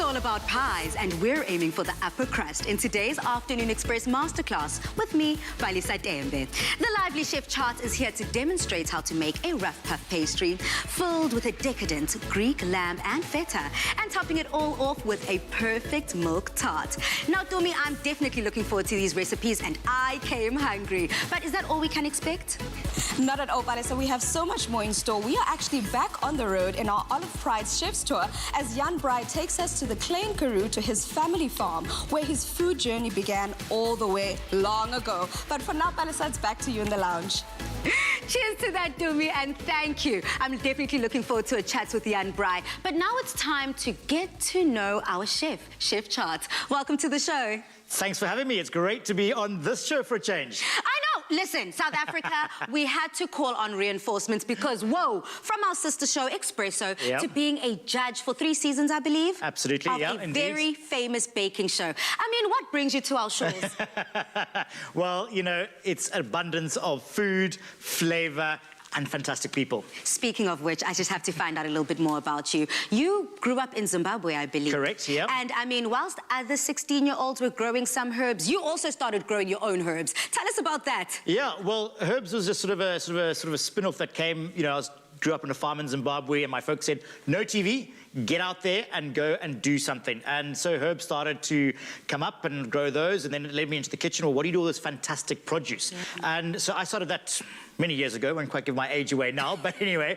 all about pies, and we're aiming for the upper crust in today's Afternoon Express Masterclass with me, Balisa Tembe. The lively chef Tjaart is here to demonstrate how to make a rough puff pastry filled with a decadent Greek lamb and feta, and topping it all off with a perfect milk tart. Now, Tumi, I'm definitely looking forward to these recipes, and I came hungry. But is that all we can expect? Not at all, Balisa. We have so much more in store. We are actually back on the road in our Olive Pride's Chef's Tour as Jan Braai takes us to the Klein Karoo, to his family farm, where his food journey began all the way long ago. But for now, Balisa, it's back to you in the lounge. Cheers to that, Tumi, and thank you. I'm definitely looking forward to a chat with Jan Braai. But now it's time to get to know our chef, Chef Tjaart. Welcome to the show. Thanks for having me. It's great to be on this show for a change. I know. Listen, South Africa, we had to call on reinforcements because, whoa, from our sister show, Expresso, to being a judge for 3 seasons, I believe. Absolutely, of a very famous baking show. I mean, what brings you to our shores? Well, you know, it's abundance of food, flavor, and fantastic people. Speaking of which, I just have to find out a little bit more about you. You grew up in Zimbabwe, I believe. Correct, yeah. And I mean, whilst other 16-year-olds were growing some herbs, you also started growing your own herbs. Tell us about that. Yeah, well, herbs was just sort of a spin-off that came, you know, grew up on a farm in Zimbabwe, and my folks said, no TV, get out there and go and do something. And so herbs started to come up and grow those, and then it led me into the kitchen. Well, what do you do with this fantastic produce? And so I started that many years ago. I won't quite give my age away now, but anyway,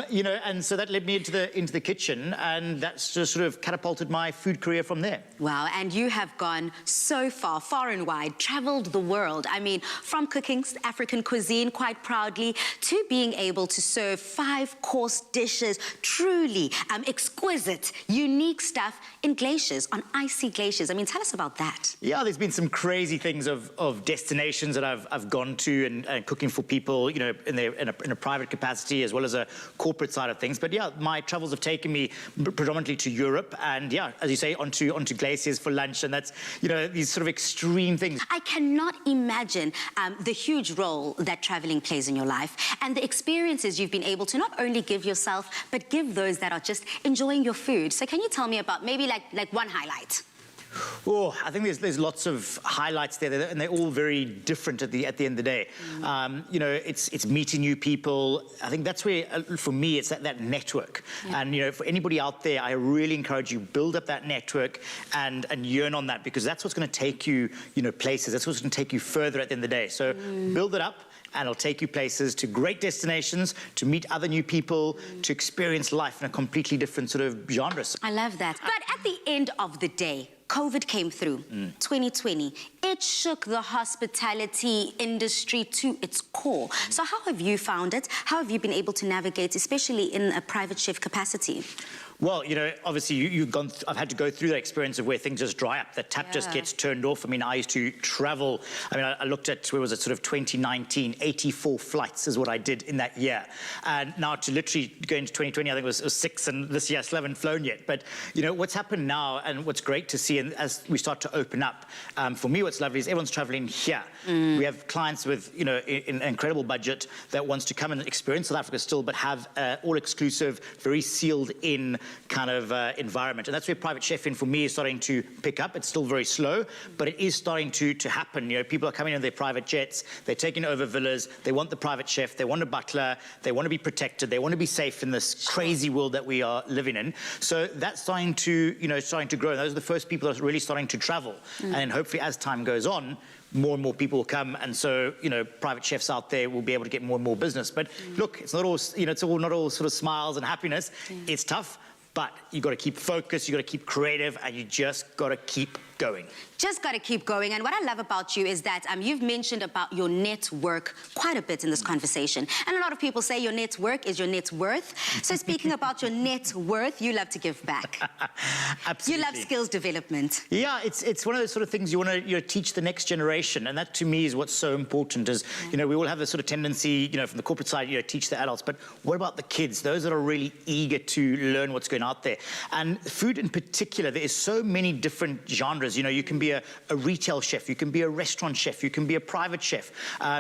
you know, and so that led me into the kitchen, and that's just sort of catapulted my food career from there. Wow, and you have gone so far, far and wide, traveled the world. I mean, from cooking African cuisine quite proudly to being able to serve 5-course dishes, truly exquisite, unique stuff in glaciers, on icy glaciers. I mean, tell us about that. Yeah, there's been some crazy things of destinations that I've gone to and cooking for people, you know, in a private capacity as well as a corporate side of things. But yeah, my travels have taken me predominantly to Europe, and yeah, as you say, onto glaciers for lunch, and that's, you know, these sort of extreme things. I cannot imagine the huge role that traveling plays in your life and the experiences you've been able to not only give yourself, but give those that are just enjoying your food. So can you tell me about maybe like one highlight? Oh, I think there's lots of highlights there, and they're all very different at the end of the day. You know, it's meeting new people. I think that's where, for me, it's that network. And, you know, for anybody out there, I really encourage you, build up that network and yearn on that, because that's what's going to take you, you know, places. That's what's going to take you further at the end of the day. So build it up, and it'll take you places, to great destinations, to meet other new people, to experience life in a completely different sort of genre. I love that. But at the end of the day, COVID came through, 2020. It shook the hospitality industry to its core. So how have you found it? How have you been able to navigate, especially in a private chef capacity? Well, you know, obviously I've had to go through that experience of where things just dry up. The tap just gets turned off. I mean, I used to travel. I mean, I looked at, where was it, sort of 2019, 84 flights is what I did in that year. And now to literally go into 2020, I think it was 6, and this year I still haven't flown yet. But, you know, what's happened now, and what's great to see, and as we start to open up, for me, what's lovely is everyone's traveling here. We have clients with, you know, an incredible budget that wants to come and experience South Africa still, but have all-exclusive, very sealed-in kind of environment. And that's where private chefing, for me, is starting to pick up. It's still very slow, but it is starting to happen. You know, people are coming in their private jets, they're taking over villas, they want the private chef, they want a butler, they want to be protected, they want to be safe in this crazy world that we are living in. So that's starting to, you know, starting to grow. And those are the first people that are really starting to travel. And hopefully, as time goes on, more and more people will come, and so, you know, private chefs out there will be able to get more and more business. But look, it's not all, you know, it's all not all sort of smiles and happiness. It's tough, but you got to keep focused, you got to keep creative, and you just got to keep going. Just got to keep going. And what I love about you is that you've mentioned about your network quite a bit in this conversation. And a lot of people say your network is your net worth. So speaking about your net worth, you love to give back. Absolutely. You love skills development. Yeah, it's one of those sort of things you want to teach the next generation. And that, to me, is what's so important is, you know, we all have this sort of tendency, you know, from the corporate side, you know, teach the adults. But what about the kids, those that are really eager to learn what's going out there? And food in particular, there is so many different genres genres. You know, you can be a retail chef, you can be a restaurant chef, you can be a private chef,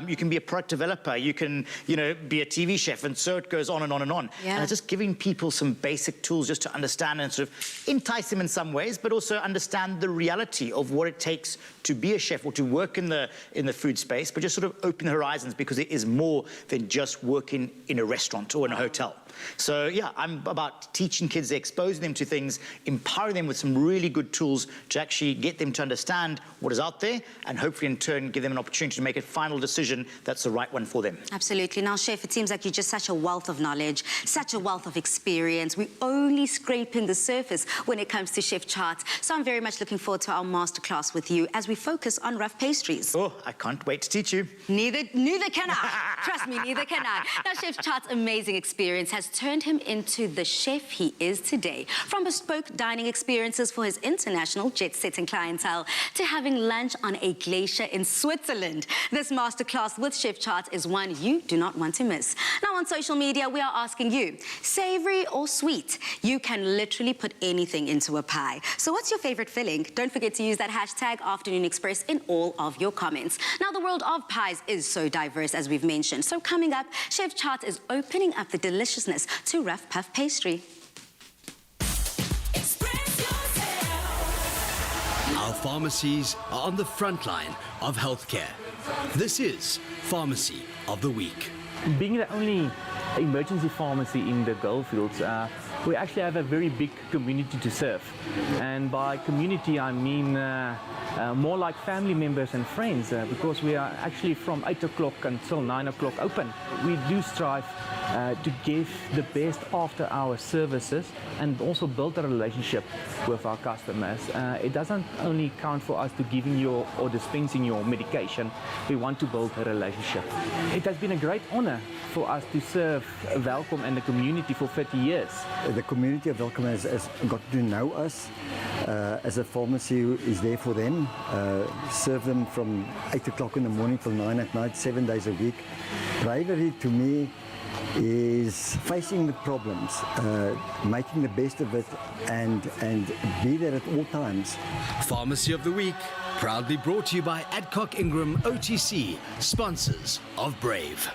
you can be a product developer, you can, you know, be a TV chef, and so it goes on and on and on. Yeah. And it's just giving people some basic tools just to understand and sort of entice them in some ways, but also understand the reality of what it takes to be a chef or to work in the food space, but just sort of open the horizons, because it is more than just working in a restaurant or in a hotel. So yeah, I'm about teaching kids, exposing them to things, empowering them with some really good tools to actually get them to understand what is out there, and hopefully in turn give them an opportunity to make a final decision that's the right one for them. Absolutely. Now, Chef, it seems like you're just such a wealth of knowledge, such a wealth of experience. We're only scraping the surface when it comes to Chef Tjaart. So I'm very much looking forward to our masterclass with you as we focus on rough pastries. Oh, I can't wait to teach you. Neither can I. Trust me, neither can I. Now, Chef Tjaart's amazing experience has turned him into the chef he is today. From bespoke dining experiences for his international jet-setting clientele to having lunch on a glacier in Switzerland, this masterclass with Chef Tjaart is one you do not want to miss. Now, on social media, we are asking you, savory or sweet? You can literally put anything into a pie. So what's your favorite filling? Don't forget to use that hashtag Afternoon Express in all of your comments. Now, the world of pies is so diverse, as we've mentioned. So coming up, Chef Tjaart is opening up the deliciousness to rough puff pastry. Our pharmacies are on the front line of healthcare. This is Pharmacy of the Week. Being the only emergency pharmacy in the Goldfields, we actually have a very big community to serve. And by community, I mean more like family members and friends, because we are actually from 8 o'clock until 9 o'clock open. We do strive to give the best after our services and also build a relationship with our customers. It doesn't only count for us to giving you or dispensing your medication. We want to build a relationship. It has been a great honor for us to serve Welkom and the community for 30 years. The community of Welkom has got to know us as a pharmacy who is there for them, serve them from 8 o'clock in the morning till 9 at night, 7 days a week. Bravery to me is facing the problems, making the best of it, and be there at all times. Pharmacy of the Week, proudly brought to you by Adcock Ingram OTC, sponsors of Brave.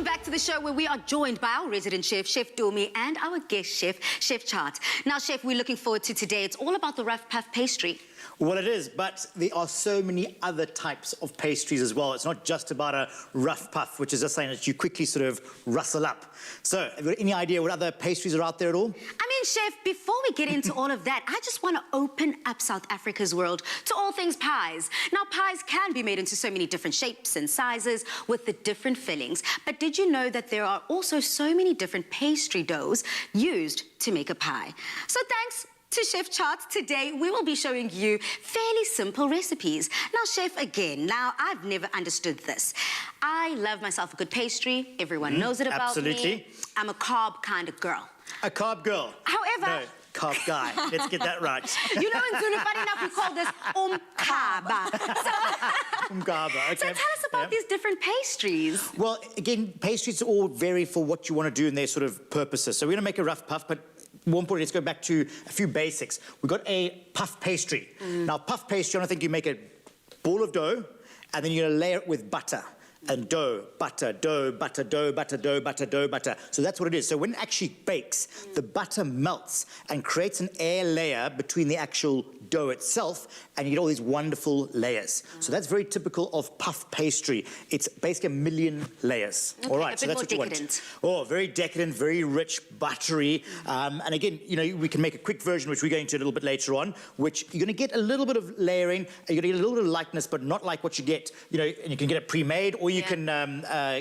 Back to the show where we are joined by our resident chef, Chef Domi, and our guest chef, Chef Tjaart. Now, Chef, we're looking forward to today. It's all about the rough puff pastry. Well, it is, but there are so many other types of pastries as well. It's not just about a rough puff, which is just saying that you quickly sort of rustle up. So, have you got any idea what other pastries are out there at all? I mean, Chef, before we get into all of that, I just want to open up South Africa's world to all things pies. Now, pies can be made into so many different shapes and sizes with the different fillings. But did you know that there are also so many different pastry doughs used to make a pie? So thanks to Chef Tjaart, today we will be showing you fairly simple recipes. Now, Chef, again, I've never understood this. I love myself a good pastry. Everyone knows it about me. I'm a carb kind of girl. A carb girl? However... No, carb guy. Let's get that right. You know, in Zulu, funny enough, we call this umkaba. Umkaba, okay. So tell us about these different pastries. Well, again, pastries all vary for what you want to do and their sort of purposes. So we're going to make a rough puff, but more importantly, let's go back to a few basics. We've got a puff pastry. Now, puff pastry, I think you make a ball of dough, and then you're going to layer it with butter. And dough, butter, dough, butter, dough, butter, dough, butter, dough, butter. So that's what it is. So when it actually bakes, the butter melts and creates an air layer between the actual dough itself, and you get all these wonderful layers. So that's very typical of puff pastry. It's basically 1 million layers. Okay, all right, so that's what you want. Oh, very decadent, very rich, buttery. And again, you know, we can make a quick version, which we're going to a little bit later on, which you're going to get a little bit of layering, you're going to get a little bit of lightness, but not like what you get, you know, and you can get it pre-made, or you can,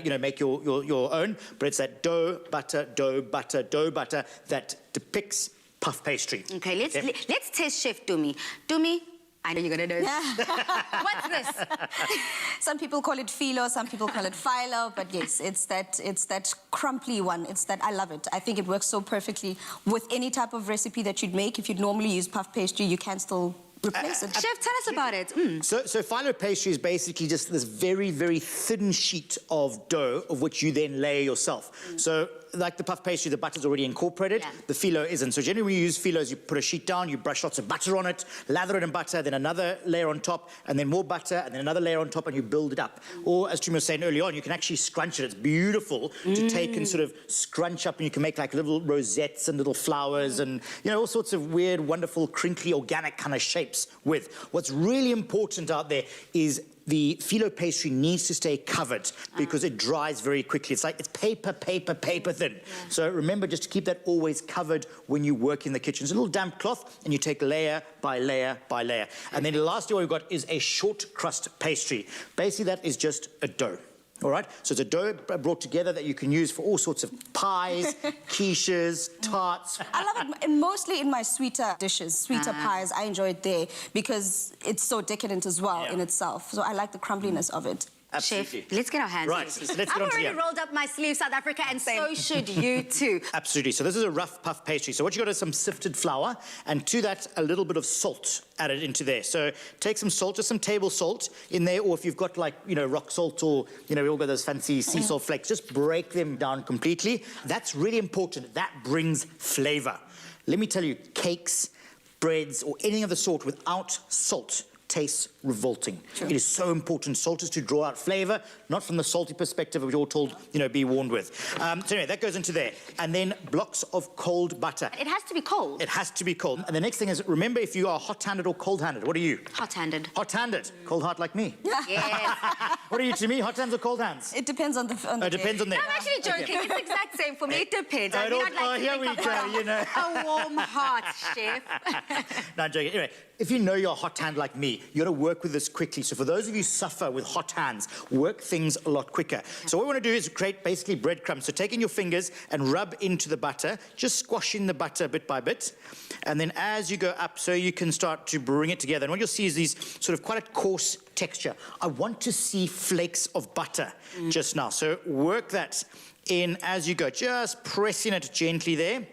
you know, make your own. But it's that dough, butter, dough, butter, dough, butter that depicts puff pastry. Okay, let's test Chef Dumi. Dumi, I know you're gonna know this. What's this? Some people call it phyllo, some people call it phyllo, but yes, it's that crumply one. It's that, I love it. I think it works so perfectly with any type of recipe that you'd make. If you'd normally use puff pastry, you can still replace it. Chef, tell us about it. So phyllo pastry is basically just this very, very thin sheet of dough of which you then layer yourself. So like the puff pastry, the butter's already incorporated. The phyllo isn't. So generally when you use phyllos, you put a sheet down, you brush lots of butter on it, lather it in butter, then another layer on top, and then more butter, and then another layer on top, and you build it up. Or as Tumi was saying earlier on, you can actually scrunch it. It's beautiful to take and sort of scrunch up, and you can make like little rosettes and little flowers and, you know, all sorts of weird, wonderful, crinkly, organic kind of shapes with. What's really important out there is the phyllo pastry needs to stay covered because it dries very quickly. It's like it's paper thin. So remember just to keep that always covered when you work in the kitchen. It's a little damp cloth, and you take layer by layer by layer. And then the last thing we've got is a short crust pastry. Basically, that is just a dough. All right, so it's a dough brought together that you can use for all sorts of pies, quiches, tarts. I love it, and mostly in my sweeter dishes, sweeter pies. I enjoy it there because it's so decadent as well in itself. So I like the crumbliness of it. Absolutely. Chef, let's get our hands right, on so let's get I've already rolled up my sleeve, South Africa, and so should you too. Absolutely. So this is a rough puff pastry. So what you got is some sifted flour, and to that, a little bit of salt added into there. So take some salt, just some table salt in there, or if you've got like, you know, rock salt, or, you know, we all got those fancy sea salt flakes, just break them down completely. That's really important. That brings flavor. Let me tell you, cakes, breads, or anything of the sort without salt tastes revolting. It is so important. Salt is to draw out flavor, not from the salty perspective which you're all told, you know, be warned with. So anyway, that goes into there. And then blocks of cold butter. It has to be cold. It has to be cold. And the next thing is, remember, if you are hot-handed or cold-handed, what are you? Hot-handed. Hot-handed. Cold heart like me. Yes. What are you to me? Hot hands or cold hands? It depends on the it depends on the... I'm actually joking. It's the exact same for me. It depends. I mean, I'd like to here we go, you know. A warm heart, Chef. No, I'm joking. Anyway, if you know you're a hot hand like me, you got to work with this quickly. So for those of you who suffer with hot hands, work things a lot quicker. So what we want to do is create basically breadcrumbs. So take in your fingers and rub into the butter, just squashing the butter bit by bit. And then as you go up, so you can start to bring it together. And what you'll see is these sort of quite a coarse texture. I want to see flakes of butter just now. So work that in as you go, just pressing it gently there.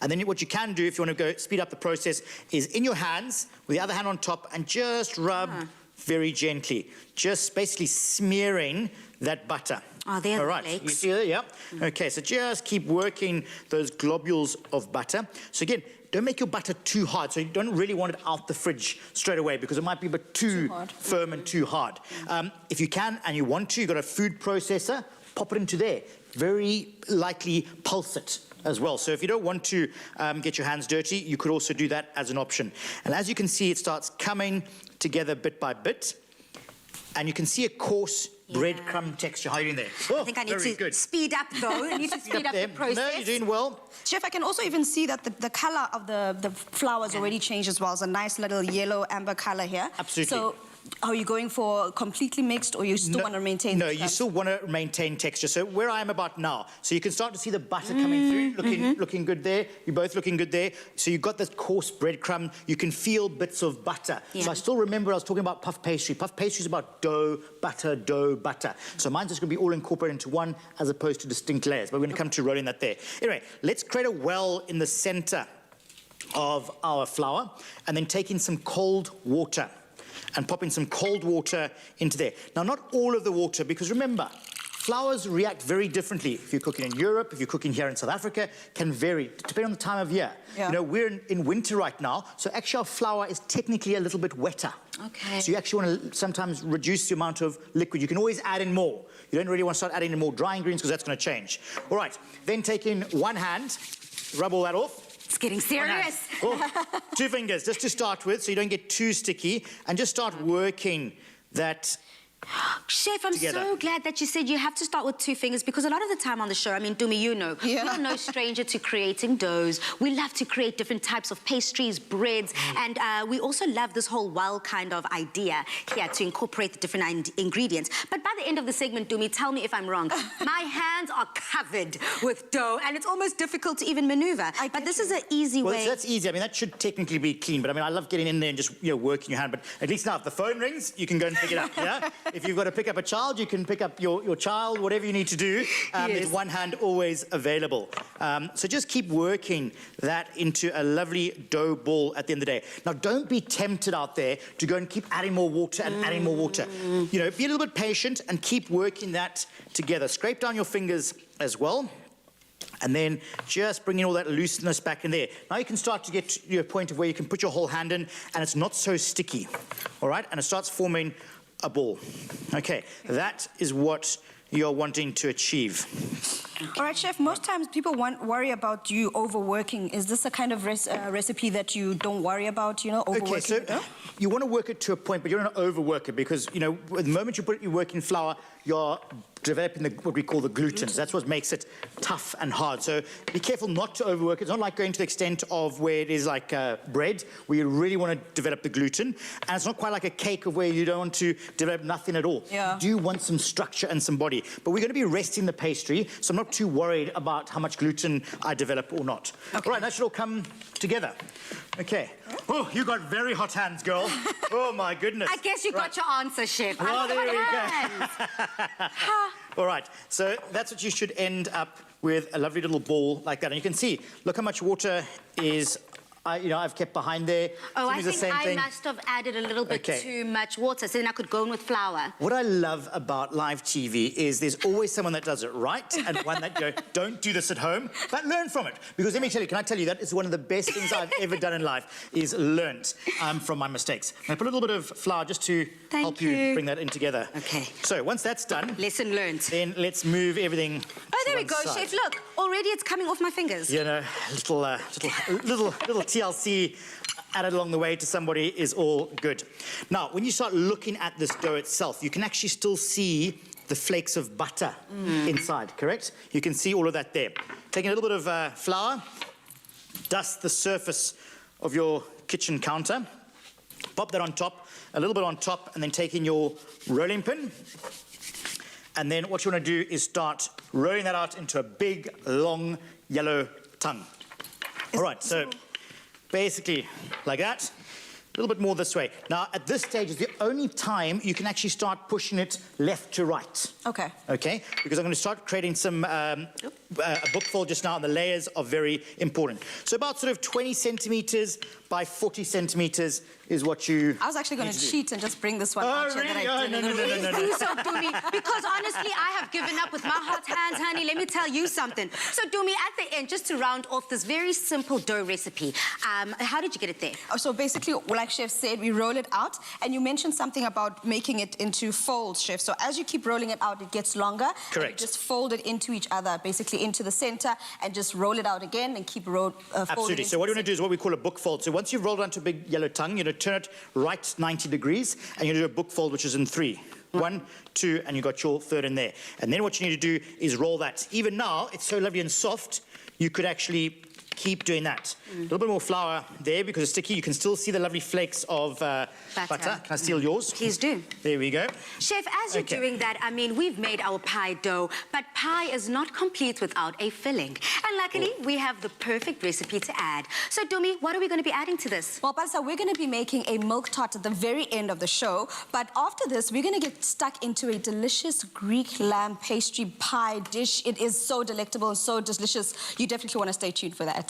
And then what you can do, if you want to go speed up the process, is in your hands, with the other hand on top, and just rub very gently. Just basically smearing that butter. Oh, there all are right, the flakes. you see there? Yep. Okay, so just keep working those globules of butter. So again, don't make your butter too hard. So you don't really want it out the fridge straight away because it might be a bit too firm and too hard. If you can and you want to, you've got a food processor, pop it into there. Very lightly pulse it. as well. So if you don't want to get your hands dirty, you could also do that as an option. And as you can see, it starts coming together bit by bit. And you can see a coarse breadcrumb texture. How are you doing there? Oh, I think I need to good. speed up, though. I need to speed up the process. No, you're doing well. Chef, I can also even see that the color of the flour has already changed as well. It's a nice little yellow amber color here. Absolutely. So are you going for completely mixed, or you still want to maintain? No, you still want to maintain texture. So where I am about now, so you can start to see the butter coming through, looking good there. You're both looking good there. So you've got this coarse breadcrumb. You can feel bits of butter. Yeah. So I still remember I was talking about puff pastry. Puff pastry is about dough, butter, dough, butter. So mine's just going to be all incorporated into one as opposed to distinct layers. But we're going to come to rolling that there. Anyway, let's create a well in the center of our flour and then take in some cold water. And popping some cold water into there. Now, not all of the water, because remember, flours react very differently. If you're cooking in Europe, if you're cooking here in South Africa, can vary, depending on the time of year. Yeah. You know, we're in winter right now, so actually our flour is technically a little bit wetter. Okay. So you actually want to sometimes reduce the amount of liquid. You can always add in more. You don't really want to start adding in more dry ingredients because that's going to change. All right, then take in one hand, rub all that off. It's getting serious. Oh, 2 fingers, just to start with, so you don't get too sticky, and just start working that Chef, I'm together. so glad that you said you have to start with 2 fingers, because a lot of the time on the show, I mean, Dumi, you know, we are no stranger to creating doughs. We love to create different types of pastries, breads, and we also love this whole well kind of idea here to incorporate the different ingredients. But by the end of the segment, Dumi, tell me if I'm wrong. My hands are covered with dough, and it's almost difficult to even maneuver. But this is an easy way. Well, that's easy. I mean, that should technically be clean, but I mean, I love getting in there and just, you know, working your hand. But at least now, if the phone rings, you can go and pick it up, yeah? If you've got to pick up a child, you can pick up your child, whatever you need to do. There's one hand always available. So just keep working that into a lovely dough ball at the end of the day. Now, don't be tempted out there to go and keep adding more water and adding more water. You know, be a little bit patient and keep working that together. Scrape down your fingers as well. And then just bringing all that looseness back in there. Now you can start to get to a point of where you can put your whole hand in and it's not so sticky. All right? And it starts forming a ball. Okay, that is what you're wanting to achieve. All right, Chef, most times people worry about you overworking. Is this a kind of recipe that you don't worry about, you know, overworking? Okay, so you want to work it to a point, but you don't want to overwork it because, you know, the moment you work in flour, you're developing what we call the glutens. That's what makes it tough and hard. So be careful not to overwork it. It's not like going to the extent of where it is like bread, where you really want to develop the gluten. And it's not quite like a cake of where you don't want to develop nothing at all. Yeah. You do want some structure and some body. But we're going to be resting the pastry, so I'm not too worried about how much gluten I develop or not. Okay. All right, that should all come together. Okay. Oh, you got very hot hands, girl. Oh, my goodness. I guess you got your answer, Chef. Oh, there we go. All right, so that's what you should end up with, a lovely little ball like that. And you can see, look how much water is, I've kept behind there. Oh, I the think same I thing. must have added a little bit too much water, so then I could go in with flour. What I love about live TV is there's always someone that does it right and one that go, don't do this at home, but learn from it. Because let me tell you, can I tell you that is one of the best things I've ever done in life, is learnt from my mistakes. I put a little bit of flour just to help you bring that in together. Okay. So once that's done, lesson learned. Then let's move everything. Oh, there we go, Chef. Look, already it's coming off my fingers. You know, little TLC added along the way to somebody is all good. Now, when you start looking at this dough itself, you can actually still see the flakes of butter inside, correct? You can see all of that there. Taking a little bit of flour, dust the surface of your kitchen counter, pop that on top, a little bit on top, and then taking your rolling pin. And then what you want to do is start rolling that out into a big, long, yellow tongue. All right, so basically like that, a little bit more this way. Now, at this stage is the only time you can actually start pushing it left to right. Okay. Okay, because I'm going to start creating some, a bookfold just now, and the layers are very important. So about sort of 20 centimeters by 40 centimeters is what you I was actually going to cheat and just bring this one Oh, out here really? that I Oh, did. no. Do so, Dumi, because honestly, I have given up with my hot hands, honey. Let me tell you something. So, Dumi, at the end, just to round off this very simple dough recipe, how did you get it there? Oh, so basically, like Chef said, we roll it out, and you mentioned something about making it into folds, Chef. So as you keep rolling it out, it gets longer. Correct. And you just fold it into each other, basically into the center and just roll it out again and keep folding. Absolutely. So what you want to do is what we call a book fold. So once you've rolled onto a big yellow tongue, you're going to turn it right 90 degrees, and you're going to do a book fold, which is in 3. 1, 2, and you've got your third in there. And then what you need to do is roll that. Even now, it's so lovely and soft, you could actually keep doing that. A little bit more flour there because it's sticky. You can still see the lovely flakes of butter. Can I steal yours? Please do. There we go. Chef, as you're doing that, I mean, we've made our pie dough, but pie is not complete without a filling. And luckily, we have the perfect recipe to add. So, Dumi, what are we going to be adding to this? Well, Palisa, we're going to be making a milk tart at the very end of the show. But after this, we're going to get stuck into a delicious Greek lamb pastry pie dish. It is so delectable and so delicious. You definitely want to stay tuned for that.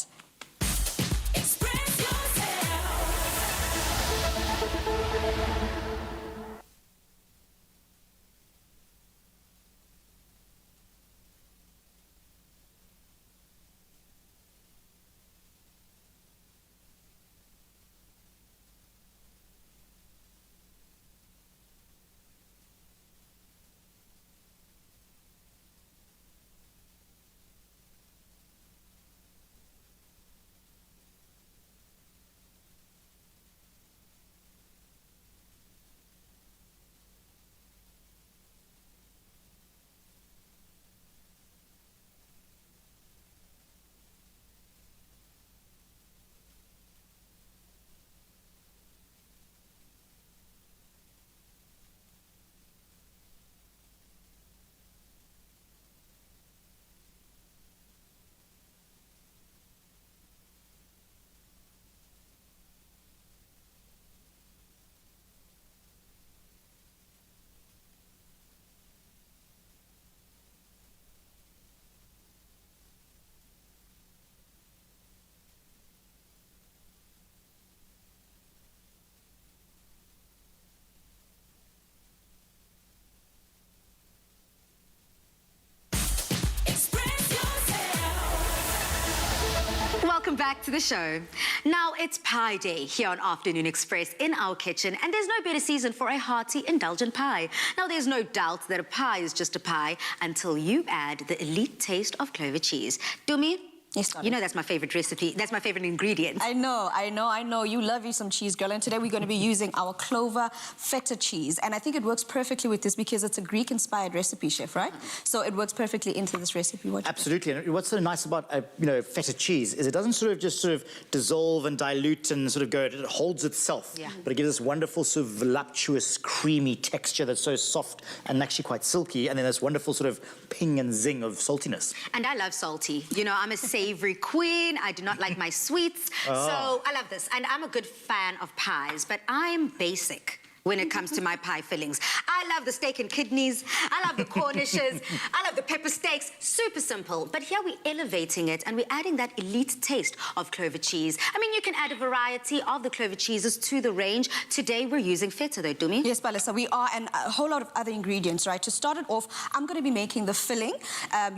Welcome back to the show. Now, it's pie day here on Afternoon Express in our kitchen, and there's no better season for a hearty, indulgent pie. Now, there's no doubt that a pie is just a pie until you add the elite taste of clover cheese. Dumi? Yes, darling. You know that's my favorite recipe. That's my favorite ingredient. I know. You love you some cheese, girl. And today we're going to be using our clover feta cheese. And I think it works perfectly with this because it's a Greek-inspired recipe, chef, right? So it works perfectly into this recipe. Absolutely. And what's so nice about, feta cheese is it doesn't just dissolve and dilute and sort of go, it holds itself. Yeah. But it gives this wonderful sort of voluptuous, creamy texture that's so soft and actually quite silky. And then this wonderful sort of ping and zing of saltiness. And I love salty. You know, I'm a savory queen. I do not like my sweets. So I love this. And I'm a good fan of pies, but I'm basic when it comes to my pie fillings. I love the steak and kidneys. I love the cornishes. I love the pepper steaks. Super simple. But here we're elevating it and we're adding that elite taste of clover cheese. I mean, you can add a variety of the clover cheeses to the range. Today we're using feta though, Dumi. Yes, Palisa, we are, and a whole lot of other ingredients, right? To start it off, I'm going to be making the filling.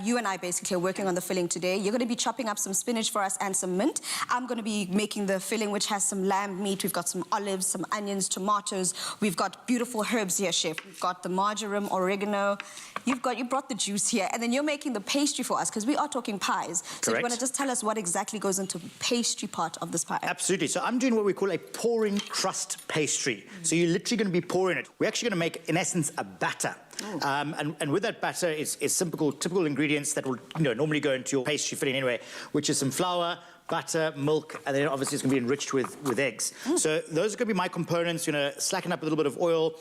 You and I basically are working on the filling today. You're going to be chopping up some spinach for us and some mint. I'm going to be making the filling, which has some lamb meat. We've got some olives, some onions, tomatoes. We've got beautiful herbs here, chef. We've got the marjoram, oregano. You brought the juice here, and then you're making the pastry for us because we are talking pies. So Correct. you want to just tell us what exactly goes into the pastry part of this pie? Absolutely. So I'm doing what we call a pouring crust pastry. So you're literally going to be pouring it. We're actually going to make, in essence, a batter. And with that batter is typical ingredients that will normally go into your pastry filling anyway, which is some flour, butter, milk, and then obviously it's going to be enriched with eggs. So those are going to be my components. You're going to slacken up a little bit of oil,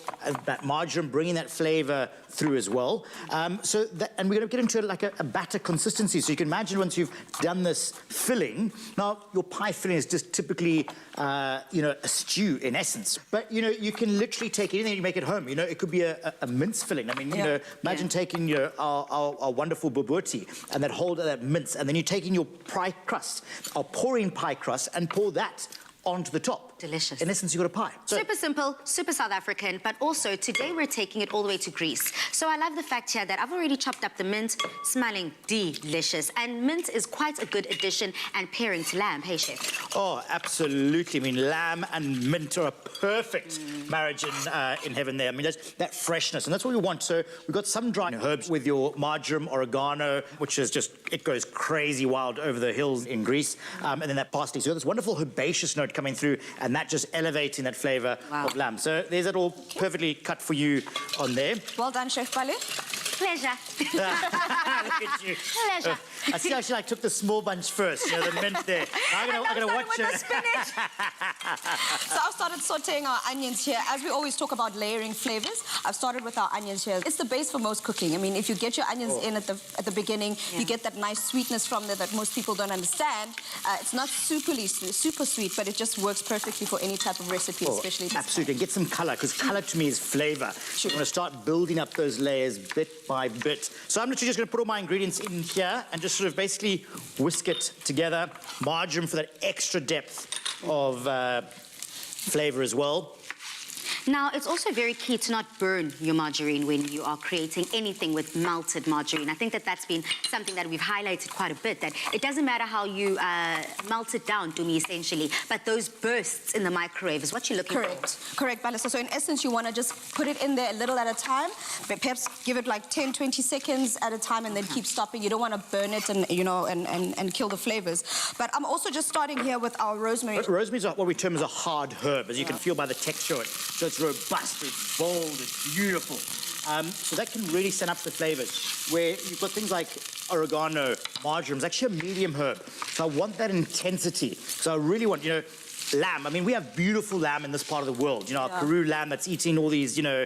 that margarine, bringing that flavour through as well. And we're going to get into like a batter consistency. So you can imagine once you've done this filling, now your pie filling is just typically, a stew in essence. But, you can literally take anything you make at home. It could be a mince filling. I mean, imagine taking our wonderful bobotie and that whole that mince, and then you're taking your pie crust, our pouring pie crust, and pour that onto the top. delicious. in essence, you've got a pie. So, Super simple, super South African, but also today we're taking it all the way to Greece. So I love the fact here that I've already chopped up the mint, smelling delicious. And mint is quite a good addition and pairing to lamb. Hey, chef. oh, absolutely. I mean, lamb and mint are a perfect marriage in heaven there. I mean, there's that freshness, and that's what we want. So we've got some dry herbs with your marjoram, oregano, which is just, it goes crazy wild over the hills in Greece. And then that parsley. So this wonderful herbaceous note coming through, and that just elevating that flavour of lamb. So there's it all perfectly cut for you on there. Well done, Chef Pale. Pleasure. Look at you. Pleasure. I see actually I took the small bunch first, you know, the mint there. I'm gonna watch with it. the spinach. So I've started sauteing our onions here. As we always talk about layering flavors, I've started with our onions here. It's the base for most cooking. I mean, if you get your onions in at the beginning, you get that nice sweetness from there that most people don't understand. It's not super sweet, but it just works perfectly for any type of recipe, especially this Absolutely, and get some colour, because colour to me is flavour. You want to start building up those layers bit by bit. So I'm literally just going to put all my ingredients in here and just sort of basically whisk it together. Marjoram for that extra depth of flavour as well. Now, it's also very key to not burn your margarine when you are creating anything with melted margarine. I think that that's been something that we've highlighted quite a bit, that it doesn't matter how you melt it down, Dumi, essentially, but those bursts in the microwave is what you're looking for. Correct, Balisa. So in essence, you want to just put it in there a little at a time, but perhaps give it like 10, 20 seconds at a time and then keep stopping. You don't want to burn it and, you know, and kill the flavors. But I'm also just starting here with our rosemary. Rosemary is what we term as a hard herb, as you can feel by the texture of it. So it's robust, it's bold, it's beautiful. So that can really stand up the flavors. Where you've got things like oregano, marjoram, it's actually a medium herb. So I want that intensity. So I really want, you know, lamb. I mean, we have beautiful lamb in this part of the world. You know, our Karoo lamb that's eating all these, you know,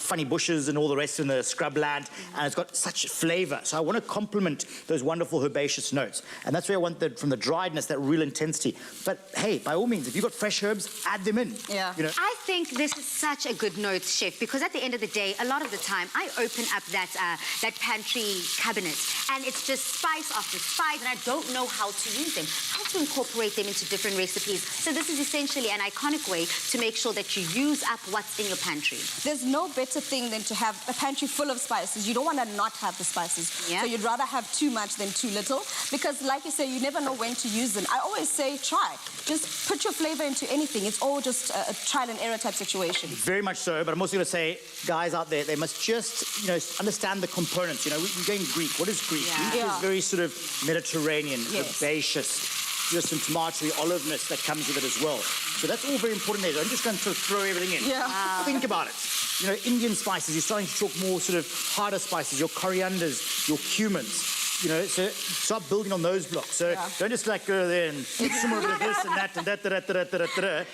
funny bushes and all the rest in the scrubland, and it's got such flavour. So I want to complement those wonderful herbaceous notes, and that's where I want from the driedness, that real intensity. But hey, by all means, if you've got fresh herbs, add them in. Yeah. You know? I think this is such a good note, Chef, because at the end of the day, a lot of the time, I open up that pantry cabinet, and it's just spice after spice, and I don't know how to use them, how to incorporate them into different recipes. So this is essentially an iconic way to make sure that you use up what's in your pantry. There's no better thing than to have a pantry full of spices. You don't want to not have the spices. Yeah. So you'd rather have too much than too little, because like you say, you never know when to use them. I always say try. Just put your flavor into anything. It's all just a trial and error type situation. Very much so, but I'm also going to say, guys out there, they must just, you know, understand the components. You know, we're going Greek. What is Greek? Greek is very sort of Mediterranean, herbaceous. Just some tomatoey oliveness that comes with it as well. So that's all very important there. Don't just go and sort of throw everything in. Yeah. Wow. Think about it. You know, Indian spices, you're starting to talk more sort of harder spices, your corianders, your cumins. You know, so start building on those blocks. So don't just like go there and put some more of this and that and that.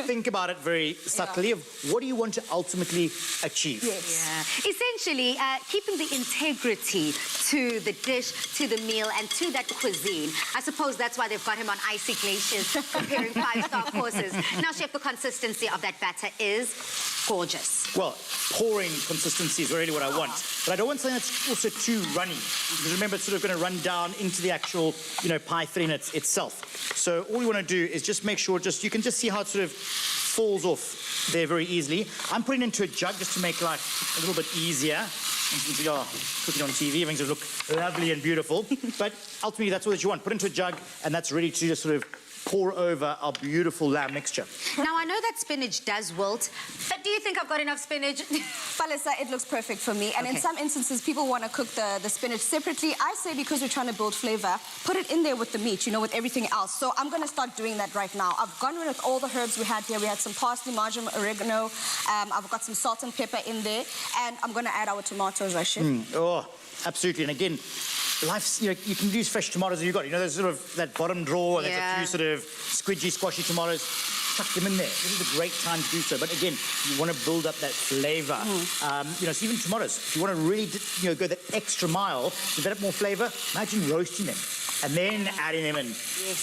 Think about it very subtly of what do you want to ultimately achieve. Yeah. Essentially, keeping the integrity to the dish, to the meal, and to that cuisine. I suppose that's why they've got him on icy glaciers, preparing 5-star courses. Now, Chef, the consistency of that batter is gorgeous. Well, pouring consistency is really what I want. But I don't want something that's also too runny. Because remember, it's sort of going to run down into the actual, you know, pie filling itself. So all we want to do is just make sure, you can just see how it sort of falls off there very easily. I'm putting it into a jug just to make life a little bit easier. And since we are cooking on TV, things look lovely and beautiful. But ultimately, that's what you want. Put it into a jug, and that's ready to just sort of pour over our beautiful lamb mixture. Now, I know that spinach does wilt, but do you think I've got enough spinach? Palisa, it looks perfect for me. And in some instances, people want to cook the spinach separately. I say because we're trying to build flavor, put it in there with the meat, you know, with everything else. So I'm going to start doing that right now. I've gone rid of all the herbs we had here. We had some parsley, marjoram, oregano. I've got some salt and pepper in there. And I'm going to add our tomatoes, right, Chef? Oh, absolutely. And again, life's, you know, you can use fresh tomatoes you've got. You know, there's sort of that bottom drawer, and there's a few sort of squidgy, squashy tomatoes. Chuck them in there. This is a great time to do so. But again, you want to build up that flavour. You know, so even tomatoes, if you want to really, you know, go the extra mile, develop more flavour, imagine roasting them. and then adding them in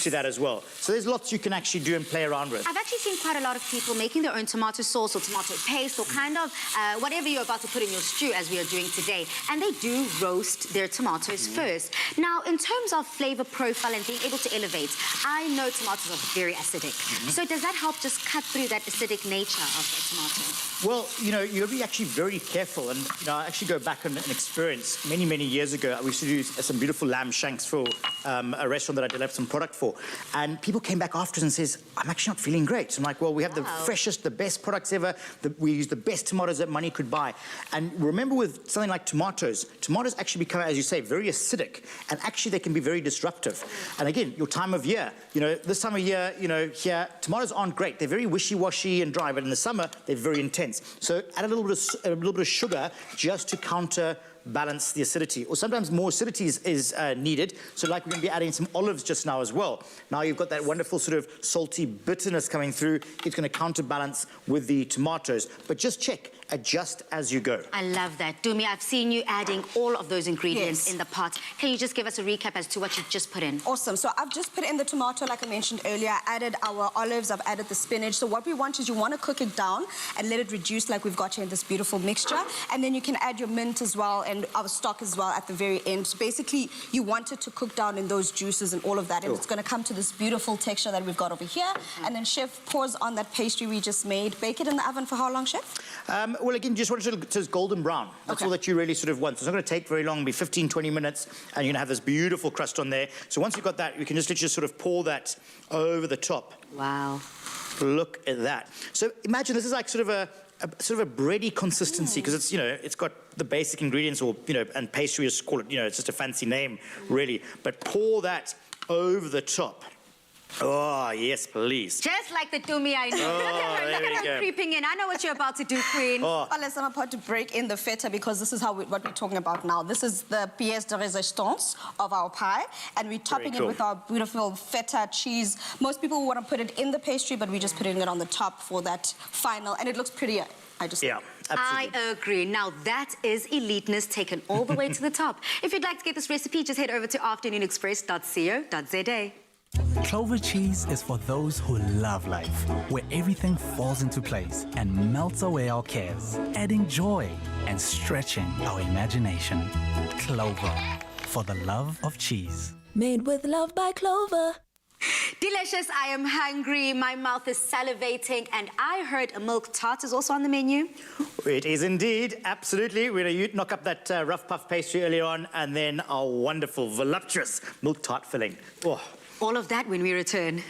to that as well. So there's lots you can actually do and play around with. I've actually seen quite a lot of people making their own tomato sauce or tomato paste or kind of whatever you're about to put in your stew, as we are doing today. And they do roast their tomatoes first. Now, in terms of flavor profile and being able to elevate, I know tomatoes are very acidic. So does that help just cut through that acidic nature of the tomato? Well, you know, you'll be actually very careful. And, you know, I actually go back on an experience many, many years ago. We used to do some beautiful lamb shanks for a restaurant that I developed some product for. And people came back afterwards and says, I'm actually not feeling great. I'm like, well, we have the freshest, the best products ever. We use the best tomatoes that money could buy. And remember, with something like tomatoes actually become, as you say, very acidic. And actually, they can be very disruptive. And again, your time of year, you know, this time of year, you know, here, tomatoes aren't great. They're very wishy-washy and dry, but in the summer, they're very intense. So add a little bit of sugar just to counterbalance the acidity. Or sometimes more acidity is needed. So like we're going to be adding some olives just now as well. Now you've got that wonderful sort of salty bitterness coming through. It's going to counterbalance with the tomatoes. But just check. Adjust as you go. I love that. Dumi, I've seen you adding all of those ingredients in the pot. Can you just give us a recap as to what you've just put in? Awesome. So I've just put in the tomato, like I mentioned earlier. I added our olives. I've added the spinach. So what we want is you want to cook it down and let it reduce like we've got here in this beautiful mixture. And then you can add your mint as well and our stock as well at the very end. So basically, you want it to cook down in those juices and all of that. And it's going to come to this beautiful texture that we've got over here. And then Chef pours on that pastry we just made. Bake it in the oven for how long, Chef? Well, again, just want it to golden brown. That's all that you really sort of want. So it's not going to take very long, be 15, 20 minutes, and you're going to have this beautiful crust on there. So once you've got that, you can just literally sort of pour that over the top. Wow. Look at that. So imagine this is like sort of a bready consistency, because it's, you know, it's got the basic ingredients, or, you know, and pastry is called it, you know, it's just a fancy name, really. But pour that over the top. Oh, yes, please. Just like the Dumi I know. Look at her creeping in. I know what you're about to do, Queen. Unless I'm about to break in the feta, because this is what we're talking about now. This is the pièce de résistance of our pie, and we're topping it with our beautiful feta cheese. Most people want to put it in the pastry, but we're just putting it on the top for that final, and it looks prettier. Yeah, absolutely. I agree. Now, that is eliteness taken all the way to the top. If you'd like to get this recipe, just head over to afternoonexpress.co.za. Clover cheese is for those who love life, where everything falls into place and melts away our cares, adding joy and stretching our imagination. Clover, for the love of cheese. Made with love by Clover. Delicious. I am hungry. My mouth is salivating. And I heard a milk tart is also on the menu. It is indeed. Absolutely. We're going to knock up that rough puff pastry earlier on, and then our wonderful, voluptuous milk tart filling. Oh. All of that when we return.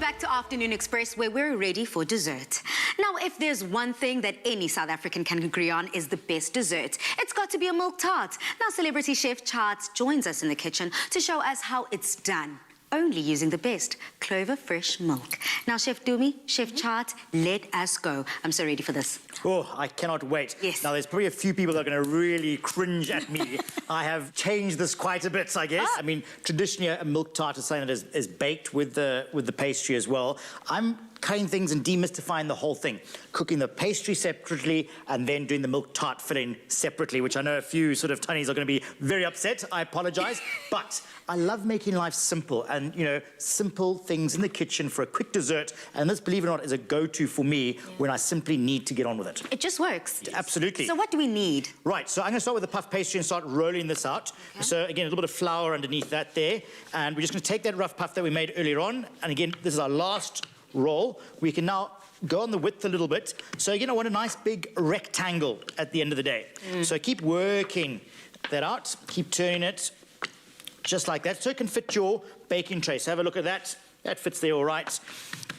back to Afternoon Express, where we're ready for dessert. Now, if there's one thing that any South African can agree on is the best dessert, it's got to be a milk tart. Now, celebrity chef Tjaart joins us in the kitchen to show us how it's done, only using the best Clover fresh milk. Now, Chef Dumi, Chef Tjaart, let us go. I'm so ready for this. Oh, I cannot wait. Yes. Now, there's probably a few people that are going to really cringe at me. I have changed this quite a bit, I guess. I mean, traditionally, a milk tart is something that is baked with the pastry as well. I'm cutting things and demystifying the whole thing. Cooking the pastry separately and then doing the milk tart filling separately, which I know a few sort of tunnies are going to be very upset. I apologize. But I love making life simple and, you know, simple things in the kitchen for a quick dessert. And this, believe it or not, is a go-to for me when I simply need to get on with it. It just works. Absolutely. So what do we need? Right, so I'm going to start with the puff pastry and start rolling this out. Okay. So again, a little bit of flour underneath that there. And we're just going to take that rough puff that we made earlier on. And again, this is our last roll. We can now go on the width a little bit. So again, I want a nice big rectangle at the end of the day. So keep working that out. Keep turning it just like that. So it can fit your baking tray. So have a look at that. That fits there all right.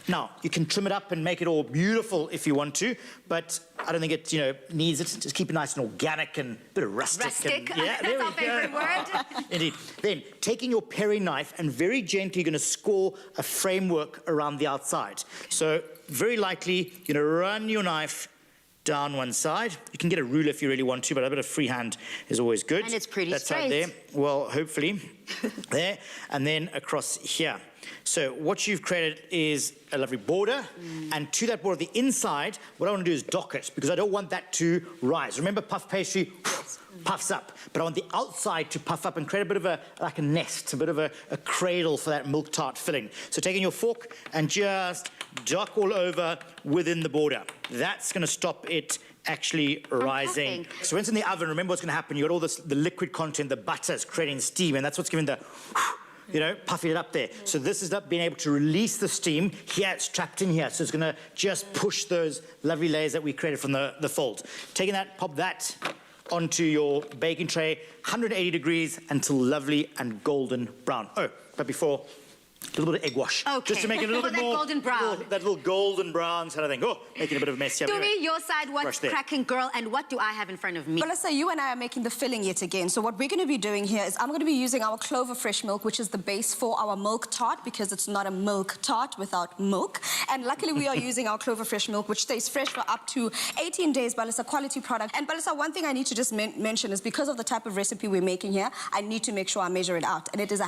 Now, you can trim it up and make it all beautiful if you want to, but I don't think it, you know, needs it. Just keep it nice and organic and a bit of rustic. Rustic. And, yeah, That's our favourite word. Indeed. Then, taking your peri knife and very gently going to score a framework around the outside. So, very lightly, you're going to run your knife down one side. You can get a ruler if you really want to, but a bit of freehand is always good. And it's pretty That's straight. Right there. Well, hopefully. There. And then across here. So what you've created is a lovely border, and to that border, the inside, what I want to do is dock it, because I don't want that to rise. Remember, puff pastry puffs up, but I want the outside to puff up and create a bit of a nest, a bit of a cradle for that milk tart filling. So taking your fork and just dock all over within the border. That's going to stop it actually rising. So when it's in the oven, remember what's going to happen. You've got all this, the liquid content, the butter is creating steam, and that's what's giving the, you know, puffing it up there. So this is being able to release the steam. Here, it's trapped in here. So it's going to just push those lovely layers that we created from the fold. Taking that, pop that onto your baking tray, 180 degrees until lovely and golden brown. Oh, but before, a little bit of egg wash. Okay. Just to make it a little bit that more... golden brown. That little golden brown kind of thing. Oh, making a bit of a mess here. Dumi, your side, what's cracking, girl, and what do I have in front of me? Well, let's say you and I are making the filling yet again. So what we're going to be doing here is I'm going to be using our Clover fresh milk, which is the base for our milk tart, because it's not a milk tart without milk. And luckily, we are using our Clover fresh milk, which stays fresh for up to 18 days, but it's a quality product. And Balisa, one thing I need to just mention is because of the type of recipe we're making here, I need to make sure I measure it out. And it is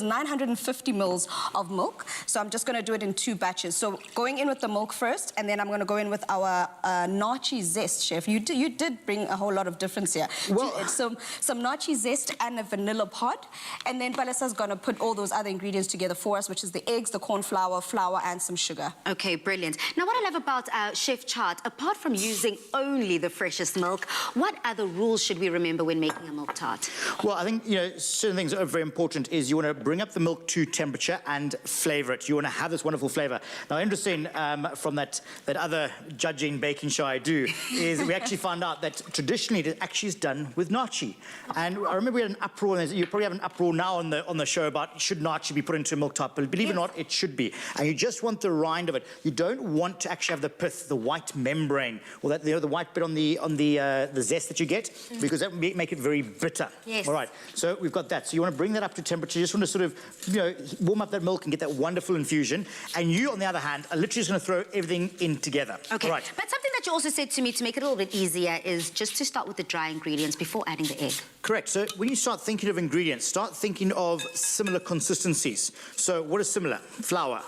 950 mils of milk. So I'm just going to do it in 2 batches. So going in with the milk first, and then I'm going to go in with our nachi zest, chef. You did bring a whole lot of difference here. Well, some nachi zest and a vanilla pod. And then Balisa's going to put all those other ingredients together for us, which is the eggs, the corn flour, flour, and some sugar. Okay, brilliant. Now, what I love about Chef Tjaart, apart from using only the freshest milk, what other rules should we remember when making a milk tart? Well, I think, you know, certain things that are very important is you want to bring up the milk to temperature and flavor it. You want to have this wonderful flavor. Now, interesting from that other judging baking show I do is we actually found out that traditionally it actually is done with nachi. And I remember we had an uproar, and you probably have an uproar now on the show about should nachi be put into a milk tart, but believe it or not, it should be. And you just want the rind of it. You don't want to actually have the pith, the white membrane, or that, you know, the white bit on the zest that you get, because that will make it very bitter. Yes. All right. So we've got that. So you want to bring that up to temperature. You just want to sort of, you know, warm up that milk and get that wonderful infusion. And you, on the other hand, are literally just going to throw everything in together. Okay. All right. But something that you also said to me to make it a little bit easier is just to start with the dry ingredients before adding the egg. Correct. So when you start thinking of ingredients, start thinking of similar consistencies. So what is similar? Flour,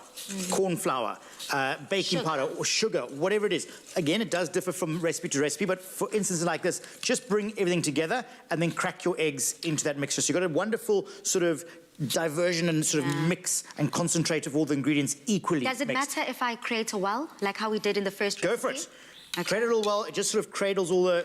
corn flour, baking powder, or sugar, whatever it is. Again, it does differ from recipe to recipe, but for instances like this, just bring everything together and then crack your eggs into that mixture. So you've got a wonderful sort of diversion and sort of mix and concentrate of all the ingredients equally. Does it matter if I create a well, like how we did in the first recipe? Go for it. Okay. Create it all well. It just sort of cradles all the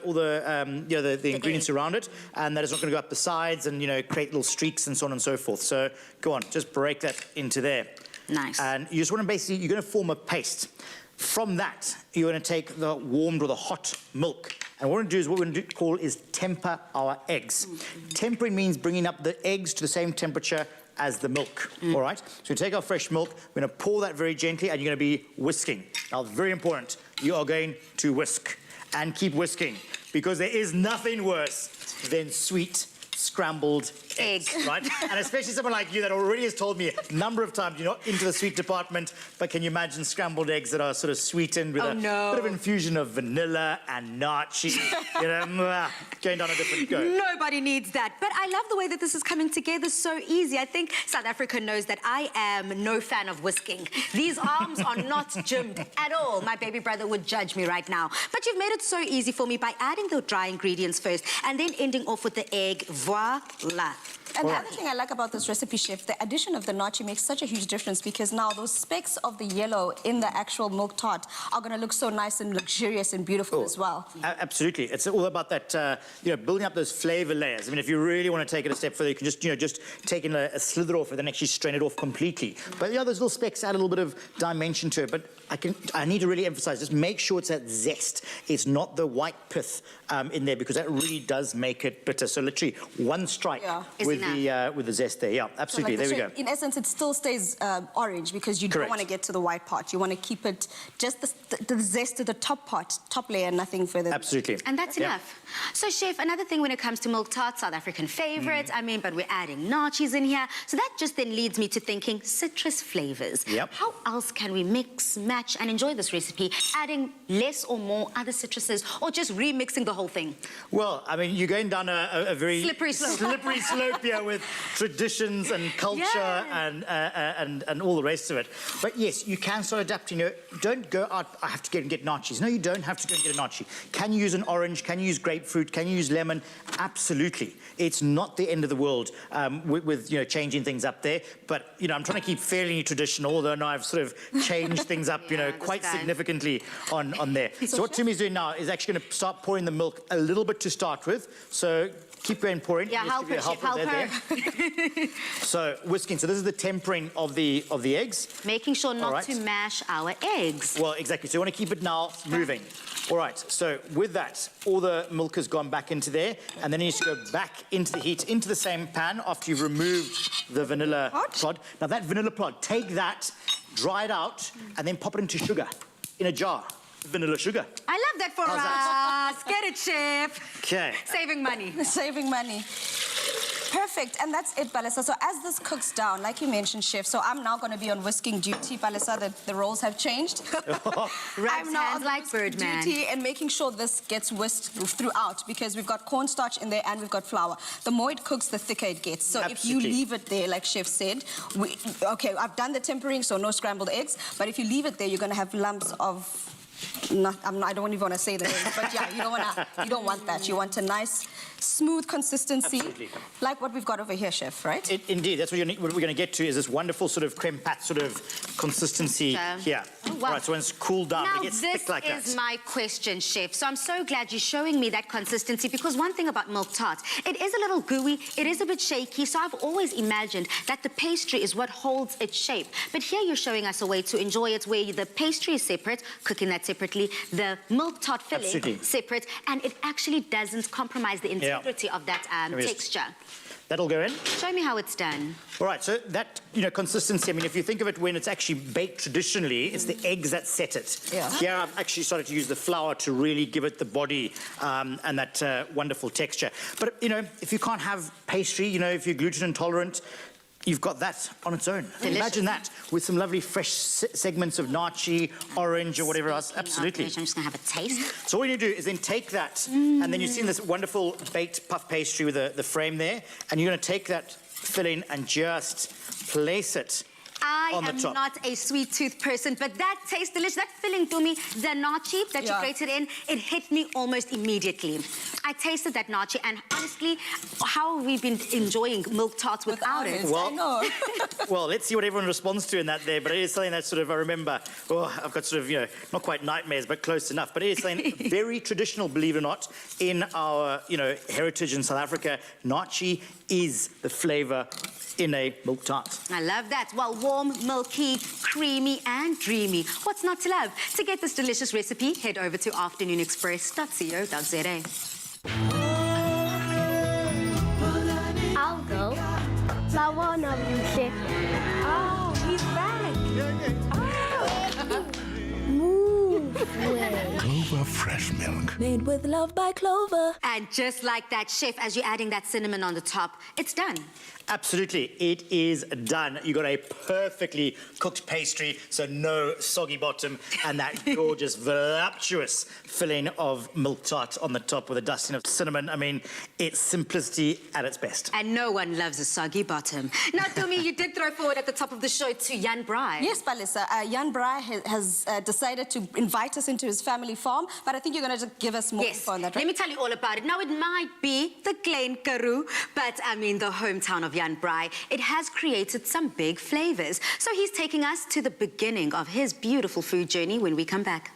you know, the ingredients around it, and that is not going to go up the sides and, you know, create little streaks and so on and so forth. So go on, just break that into there. Nice. And you just want to basically, you're going to form a paste. From that, you're going to take the warmed or the hot milk And what we're going to do is what we're going to call is temper our eggs. Tempering means bringing up the eggs to the same temperature as the milk, all right? So we take our fresh milk, we're going to pour that very gently, and you're going to be whisking. Now, very important, you are going to whisk and keep whisking, because there is nothing worse than sweet scrambled eggs, right? And especially someone like you that already has told me a number of times you're not into the sweet department, but can you imagine scrambled eggs that are sort of sweetened with a bit of infusion of vanilla and nachi, you know, going down a different go. Nobody needs that. But I love the way that this is coming together so easy. I think South Africa knows that I am no fan of whisking. These arms are not gymmed at all. My baby brother would judge me right now. But you've made it so easy for me by adding the dry ingredients first and then ending off with the egg. Voila. And the other thing I like about this recipe, Chef, the addition of the nachi makes such a huge difference, because now those specks of the yellow in the actual milk tart are going to look so nice and luxurious and beautiful as well. Absolutely. It's all about that, you know, building up those flavor layers. I mean, if you really want to take it a step further, you can just, you know, just take in a slither off and then actually strain it off completely. But, yeah, those little specks add a little bit of dimension to it. But I need to really emphasize, just make sure it's that zest. It's not the white pith in there, because that really does make it bitter. So literally one strike with the zest there. Yeah, absolutely. So like there we go. In essence, it still stays orange, because you don't want to get to the white part. You want to keep it just the zest to the top part, top layer, nothing further. Absolutely. And that's enough. So, Chef, another thing when it comes to milk tarts, South African favorites, I mean, but we're adding nachis in here. So that just then leads me to thinking citrus flavors. Yep. How else can we mix, match, and enjoy this recipe, adding less or more other citruses, or just remixing the whole thing? Well, I mean, you're going down a very slippery slope here with traditions and culture and all the rest of it. But yes, you can start adapting. You know, don't go out, I have to go and get nachis. No, you don't have to go and get a nachi. Can you use an orange? Can you use grapefruit? Can you use lemon? Absolutely. It's not the end of the world with you know, changing things up there. But, you know, I'm trying to keep fairly traditional, although now I've sort of changed things up, you know, quite significantly on there. So what Tumi's doing now is actually going to start pouring the milk a little bit to start with. So keep going pouring. Yeah, help her, Chef, help her. So whisking. So this is the tempering of the eggs. Making sure not to mash our eggs. Well, exactly. So you want to keep it now moving. All right. So with that, all the milk has gone back into there, and then it needs to go back into the heat, into the same pan after you've removed the vanilla pod. Now that vanilla pod, take that, dry it out, and then pop it into sugar in a jar. Vanilla sugar. I love that for us. Get it, Chef. Okay. Saving money. Saving money. Perfect, and that's it, Palesa. So as this cooks down, like you mentioned, Chef, so I'm now going to be on whisking duty, Palesa. The roles have changed. I'm now on like Birdman. Duty and making sure this gets whisked throughout, because we've got cornstarch in there and we've got flour. The more it cooks, the thicker it gets. So if you leave it there, like Chef said, okay, I've done the tempering, so no scrambled eggs, but if you leave it there, you're going to have lumps of... I don't even want to say the name, but yeah, you don't want that. You want a nice, smooth consistency, like what we've got over here, Chef, right? Indeed, that's what we're going to get to, is this wonderful sort of creme pat sort of consistency here. Oh, wow. Right, so when it's cooled down, it gets thick like that. Now, this is my question, Chef. So I'm so glad you're showing me that consistency, because one thing about milk tarts, it is a little gooey, it is a bit shaky, so I've always imagined that the pastry is what holds its shape. But here you're showing us a way to enjoy it where the pastry is separate, cooking that separately, the milk tart filling separate, and it actually doesn't compromise the integrity of that texture. That'll go in. Show me how it's done. All right, so that, you know, consistency, I mean, if you think of it when it's actually baked traditionally, it's the eggs that set it. Yeah. Here I've actually started to use the flour to really give it the body and that wonderful texture. But, you know, if you can't have pastry, you know, if you're gluten intolerant, you've got that on its own. Imagine that with some lovely fresh segments of nachi, orange, or whatever else. Absolutely. I'm just going to have a taste. So all you do is then take that, and then you've seen this wonderful baked puff pastry with the frame there, and you're going to take that filling and just place it on the top. I am not a sweet tooth person, but that tastes delicious. That filling to me, the nachi that you grated in, it hit me almost immediately. I tasted that nachi, and honestly, how have we been enjoying milk tarts without it? Well, I know. Well, let's see what everyone responds to in that there, but it is something that sort of, I remember, I've got sort of, you know, not quite nightmares, but close enough, but it is something very traditional, believe it or not, in our, you know, heritage in South Africa. Nachi is the flavour in a milk tart. I love that. Well, warm, milky, creamy, and dreamy. What's not to love? To get this delicious recipe, head over to afternoonexpress.co.za. I'll go. I want to chef. Oh, he's back. Move way. Clover fresh milk. Made with love by Clover. And just like that, chef, as you're adding that cinnamon on the top, it's done. Absolutely, it is done. You got a perfectly cooked pastry, so no soggy bottom, and that gorgeous, voluptuous filling of milk tart on the top with a dusting of cinnamon. I mean, it's simplicity at its best. And no one loves a soggy bottom. Now, Tumi, you did throw forward at the top of the show to Jan Braai. Yes, Palisa. Jan Braai has decided to invite us into his family farm, but I think you're going to just give us more info on that, right? Let me tell you all about it. Now, it might be the Klein Karoo, but I mean the hometown of Jan Braai. It has created some big flavors. So he's taking us to the beginning of his beautiful food journey when we come back.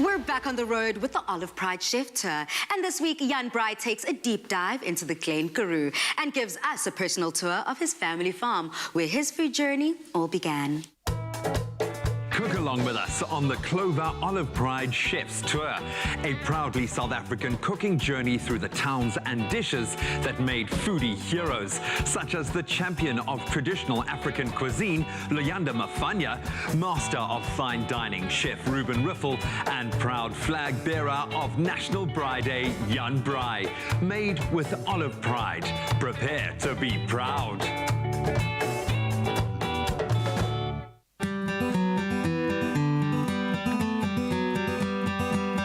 We're back on the road with the Olive Pride Chef Tour. And this week, Jan Braai takes a deep dive into the Klein Karoo and gives us a personal tour of his family farm, where his food journey all began. Cook along with us on the Clover Olive Pride Chef's Tour, a proudly South African cooking journey through the towns and dishes that made foodie heroes, such as the champion of traditional African cuisine, Luyanda Mafanya, master of fine dining, Chef Ruben Riffel, and proud flag bearer of National Braai Day, Jan Braai. Made with Olive Pride. Prepare to be proud.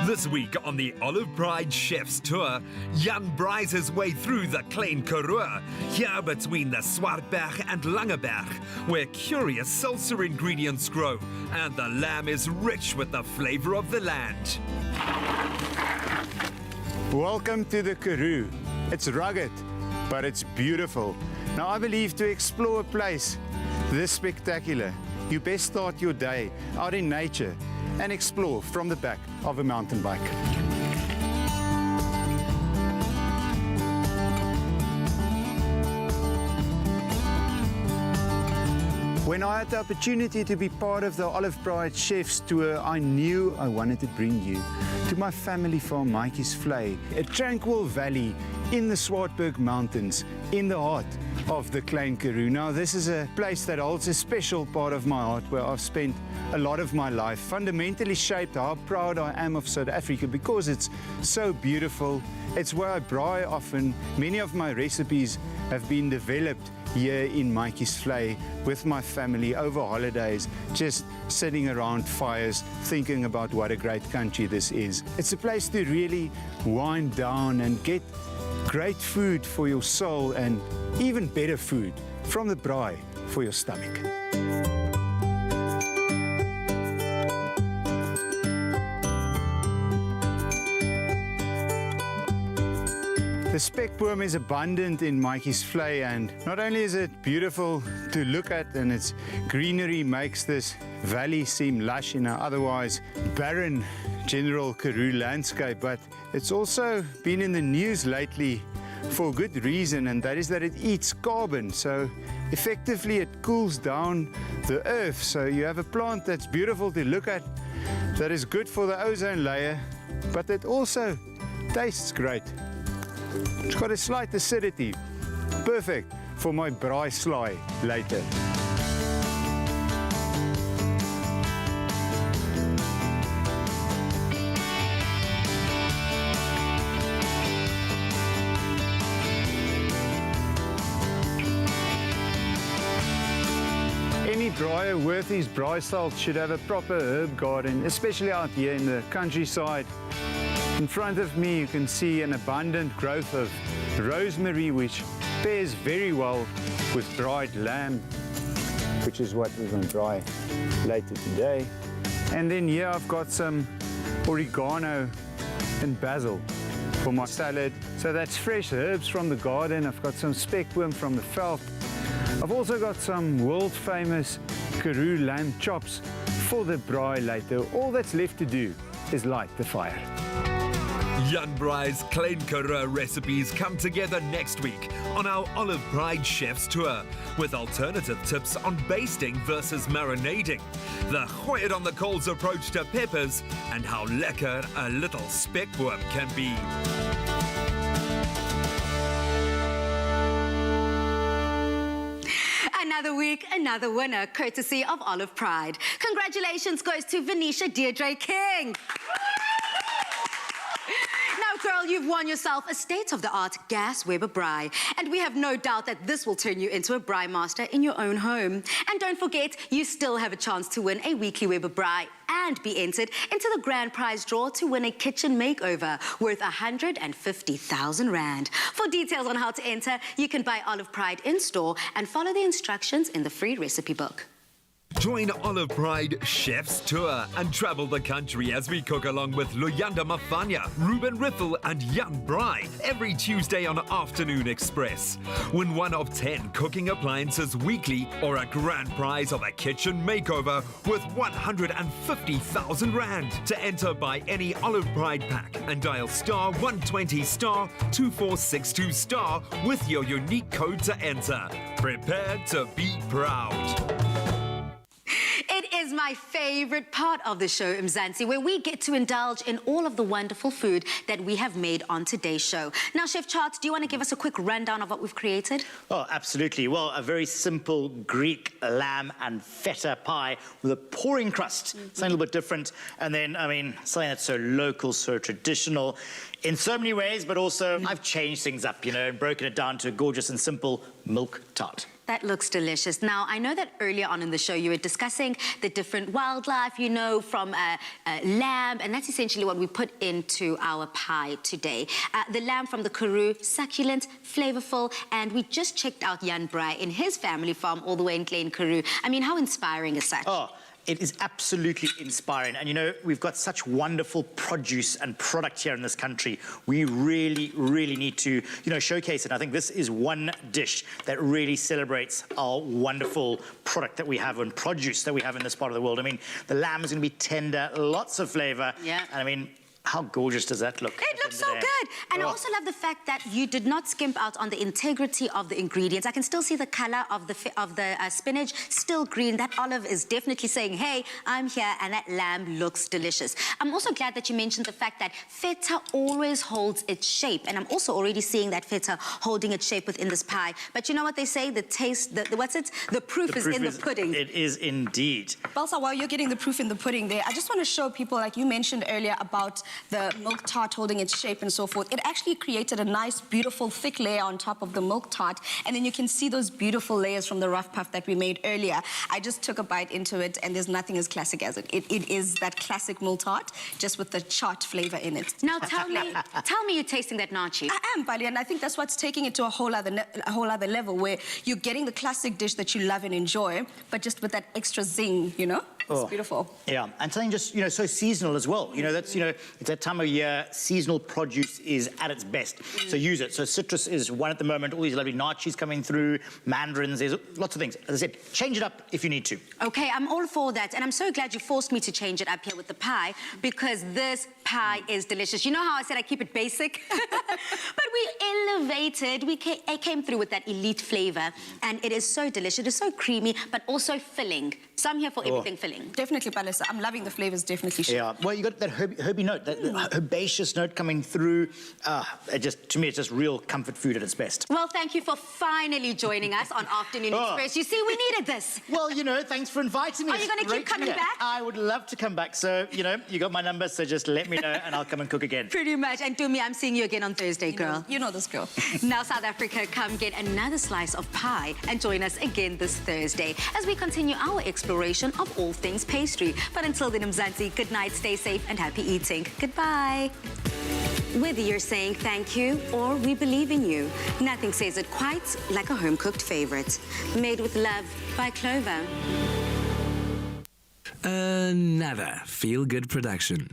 This week on the Olive Pride Chef's Tour, Jan Braai's his way through the Klein Karoo, here between the Swartberg and Langeberg, where curious salsa ingredients grow, and the lamb is rich with the flavor of the land. Welcome to the Karoo, It's rugged, but it's beautiful. Now, I believe to explore a place this spectacular, you best start your day out in nature and explore from the back of a mountain bike. When I had the opportunity to be part of the Olive Pride Chef's Tour, I knew I wanted to bring you to my family farm, Maatjies Vlei, a tranquil valley in the Swartberg Mountains, in the heart of the Klein Karoo. Now, this is a place that holds a special part of my heart where I've spent a lot of my life, fundamentally shaped how proud I am of South Africa because it's so beautiful. It's where I braai often. Many of my recipes have been developed here in Maatjies Vlei with my family over holidays, just sitting around fires, thinking about what a great country this is. It's a place to really wind down and get great food for your soul and even better food from the braai for your stomach. The spekboom is abundant in Maatjies Vlei, and not only is it beautiful to look at and its greenery makes this valley seem lush in an otherwise barren general Karoo landscape, but it's also been in the news lately for good reason, and that is that it eats carbon. So effectively it cools down the earth. So you have a plant that's beautiful to look at, that is good for the ozone layer, but that also tastes great. It's got a slight acidity, perfect for my braai slaai later. Any braaier worth his braai salt should have a proper herb garden, especially out here in the countryside. In front of me you can see an abundant growth of rosemary, which pairs very well with dried lamb, which is what we're going to dry later today. And then here I've got some oregano and basil for my salad. So that's fresh herbs from the garden. I've got some spekboom from the veld. I've also got some world famous Karoo lamb chops for the braai later. All that's left to do is light the fire. Jan Brai's Klein Karoo recipes come together next week on our Olive Pride Chef's Tour with alternative tips on basting versus marinating, the gooi it on the coals approach to peppers, and how lekker a little spekboom can be. Another week, another winner, courtesy of Olive Pride. Congratulations goes to Venetia Deirdre King. Now, girl, you've won yourself a state-of-the-art gas Weber braai, and we have no doubt that this will turn you into a braai master in your own home. And don't forget, you still have a chance to win a weekly Weber braai and be entered into the grand prize draw to win a kitchen makeover worth 150,000 rand. For details on how to enter, you can buy Olive Pride in store and follow the instructions in the free recipe book. Join Olive Pride Chef's Tour and travel the country as we cook along with Luyanda Mafanya, Ruben Riffel and Jan Brai every Tuesday on Afternoon Express. Win 1 of 10 cooking appliances weekly or a grand prize of a kitchen makeover worth 150,000 rand. To enter, buy any Olive Pride pack and dial star 120 star 2462 star with your unique code to enter. Prepare to be proud. It is my favorite part of the show, Mzansi, where we get to indulge in all of the wonderful food that we have made on today's show. Now, Chef Tjaart, do you want to give us a quick rundown of what we've created? Oh, absolutely. Well, a very simple Greek lamb and feta pie with a pouring crust. Something a little bit different. And then, I mean, something that's so local, so traditional in so many ways, but also I've changed things up, you know, and broken it down to a gorgeous and simple milk tart. That looks delicious. Now, I know that earlier on in the show you were discussing the different wildlife, you know, from lamb, and that's essentially what we put into our pie today. The lamb from the Karoo, succulent, flavorful, and we just checked out Jan Brai in his family farm all the way in Klein Karoo. I mean, how inspiring is that? Oh, it is absolutely inspiring. And, you know, we've got such wonderful produce and product here in this country. We really, really need to, you know, showcase it. I think this is one dish that really celebrates our wonderful product that we have and produce that we have in this part of the world. I mean, the lamb is going to be tender, lots of flavor. Yeah. And I mean, how gorgeous does that look? It looks so good. And I also love the fact that you did not skimp out on the integrity of the ingredients. I can still see the color of the spinach, still green. That olive is definitely saying, hey, I'm here, and that lamb looks delicious. I'm also glad that you mentioned the fact that feta always holds its shape, and I'm also already seeing that feta holding its shape within this pie. But you know what they say? The taste, what's it? The proof is in the pudding. It is indeed. Balsa, while you're getting the proof in the pudding there, I just want to show people, like you mentioned earlier, about the milk tart holding its shape and so forth. It actually created a nice, beautiful, thick layer on top of the milk tart, and then you can see those beautiful layers from the rough puff that we made earlier. I just took a bite into it, and there's nothing as classic as it. It is that classic milk tart, just with the Tjaart flavor in it. Now tell me you're tasting that nachi. I am, Bali, and I think that's what's taking it to a whole other level, where you're getting the classic dish that you love and enjoy, but just with that extra zing, you know? It's beautiful. Yeah, and something just, you know, so seasonal as well. You know, that's, you know, it's that time of year, seasonal produce is at its best. So use it. So citrus is one at the moment, all these lovely nachis coming through, mandarins, there's lots of things. As I said, change it up if you need to. Okay, I'm all for that, and I'm so glad you forced me to change it up here with the pie, because this pie is delicious. You know how I said I keep it basic? But we elevated, I came through with that elite flavor, and it is so delicious. It is so creamy, but also filling. So I'm here for everything filling. Definitely, Palisa. I'm loving the flavors, definitely. Yeah, well, you got that herby note, that herbaceous note coming through. To me, it's just real comfort food at its best. Well, thank you for finally joining us on Afternoon Express. You see, we needed this. Well, you know, thanks for inviting me. Are you going to keep coming back? I would love to come back. So, you know, you got my number, so just let me know and I'll come and cook again. Pretty much. And Dumi, I'm seeing you again on Thursday, girl. You know this girl. Now, South Africa, come get another slice of pie and join us again this Thursday as we continue our exploration of all things pastry. But until then, Mzansi, good night, stay safe and happy eating. Goodbye. Whether you're saying thank you or we believe in you, nothing says it quite like a home-cooked favorite. Made with love by Clover. Another feel-good production.